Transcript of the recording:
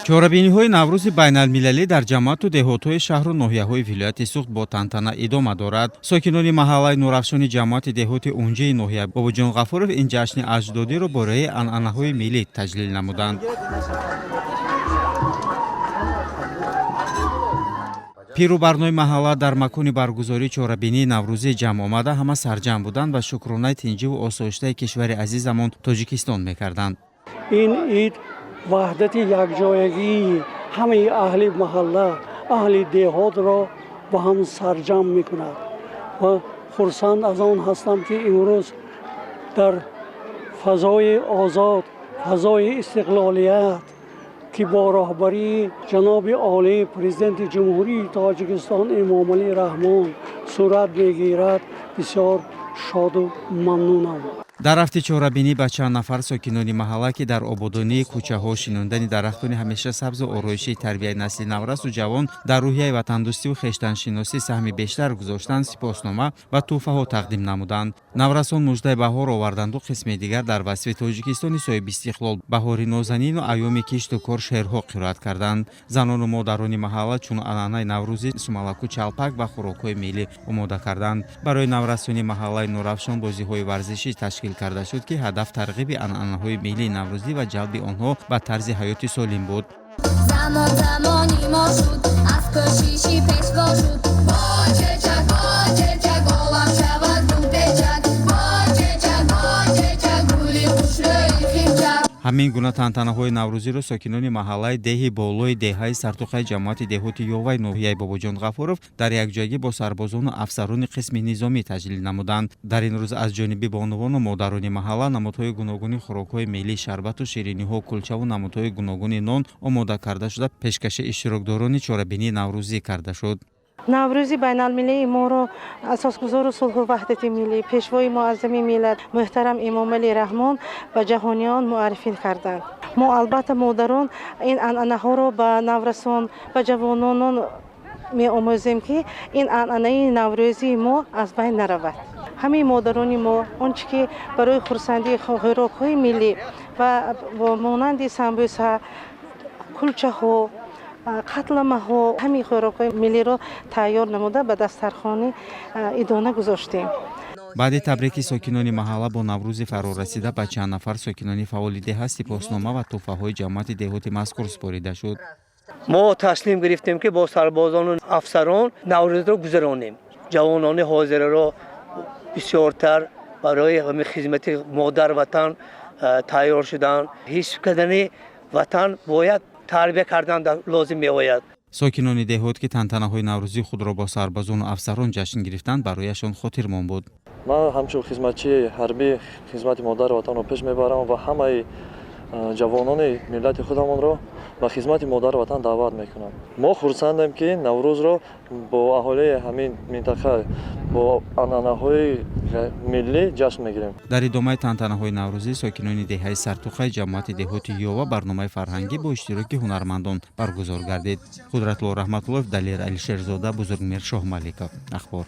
чорабиниҳои наврӯзи байналмилалӣ дар ҷамоату деҳотҳои шаҳру ноҳияҳои вилояти суғд бо тантана идома дорад. сокинони маҳаллаи нурафшони ҷамоати деҳоти унҷаи ноҳия Бобоҷон Ғафуров ин ҷашни аҷдодиро бораи анъанаҳои миллӣ таҷлил намуданд. пиру барнои маҳалла дар макони баргузории чорабинии наврӯзӣ ҷамъ омада ҳама сарҷамъ буданд ва шукронаи тинҷиву осоиштаи кишвари азизамон Тоҷикистон мекарданд. ин ид ваҳдати якҷоягии ҳамаи аҳли маҳалла, аҳли деҳотро ба ҳам сарҷамъ мекунад ва хурсанд аз он ҳастам, ки имрӯз дар фазои озод, фазои истиқлолият, ки бо роҳбарии ҷаноби олии президенти ҷумҳурии Тоҷикистон Эмомалӣ Раҳмон сурат мегирад, бисёр шоду мамнунам. дар рафти чорабинӣ ба чанд нафар сокинони маҳалла, ки дар ободонии кӯчаҳо, шинондани дарахтони ҳамеша сабзу ороиши тарбияи насли наврасу ҷавон дар рӯҳияи ватандӯстиву хештаншиносӣ саҳми бештар гузоштанд, сипоснома ва тӯҳфаҳо тақдим намуданд. наврасон муждаи баҳор оварданду қисми дигар дар васфи Тоҷикистони соҳиби истиқлол баҳори нозанину айёми кишту кор шеърҳо қироат карданд. занону модарони маҳалла чун анъанаи наврӯзӣ сумалаку чалпак ва хӯрокҳои миллӣ омода карданд. барои наврасони маҳаллаи нурафшон бозиҳои варзишӣ ташкил карда шуд, ки ҳадаф тарғиби анъанаҳои миллии наврӯзӣ ва ҷалби онҳо ба тарзи ҳаёти солим буд. замон замони мо шуд, аз кӯшиши пешво шуд. Бо чечак, олам шавад гулпечак. Бо чечак, гули хушрӯи химчак. ҳамин гуна тантанаҳои наврӯзиро сокинони маҳаллаи деҳи болои деҳаи сартухаи ҷамоати деҳоти ёваи ноҳияи Бобоҷон Ғафуров дар якҷоягӣ бо сарбозону афсарони қисми низомӣ таҷлил намуданд. дар ин рӯз аз ҷониби бонувону модарони маҳалла намудҳои гуногуни хӯрокҳои миллӣ, шарбату шириниҳо, кулчаву намудҳои гуногуни нон омода карда шуда пешкаши иштирокдорони чорабинии наврӯзӣ карда шуд. наврӯзи байналмилалии моро асосгузору сулҳу ваҳдати миллӣ, пешвои муаззами миллат муҳтарам Эмомалӣ Раҳмон ба ҷаҳониён муаррифӣ карданд. мо албатта модарон ин анъанаҳоро ба наврасон, ба ҷавононон меомӯзем, ки ин анъанаи наврӯзии мо аз байн наравад. ҳамаи модарони мо онче ки барои хурсандии хӯрокҳои миллӣ ва монанди самбуса, кулчаҳо, қатламаҳо, ҳамаи хӯрокҳои миллиро тайёр намуда ба дастархони идона гузоштем. баъди табрики сокинони маҳалла бо наврӯзи фарорасида ба чанд нафар сокинони фаъоли деҳа сипоснома ва тӯҳфаҳои ҷамоати деҳоти мазкур супорида шуд. мо таслим гирифтем, ки бо сарбозону афсарон наврӯзро гузаронем. ҷавонони ҳозираро бисёртар барои хизмати модар ватан тайёр шудан. ҳис кардани ватан бояд тарбия кардан лозим меояд. сокинони деҳот, ки тантанаҳои наврӯзии худро бо сарбозону афсарон ҷашн гирифтанд, барояшон хотирмон буд. ман ҳамчун хизматчии ҳарбӣ хизмати модари ватанро пеш мебарам ва ҳамаи ҷавонони миллати худамонро ба хизмати модари ватан даъват мекунам. мо хурсандем, ки наврӯзро бо аҳолии ҳамин минтақа бо анъанаҳои миллӣ ҷашн мегирем. дар идомаи тантанаҳои наврӯзӣ сокинони деҳаи сартухаи ҷамоати деҳоти ёва барномаи фарҳангӣ бо иштироки ҳунармандон баргузор гардид. Қудратло Раҳматуллоев, Далер Алишерзода, Бузургмир Шоҳмаликов. ахбор.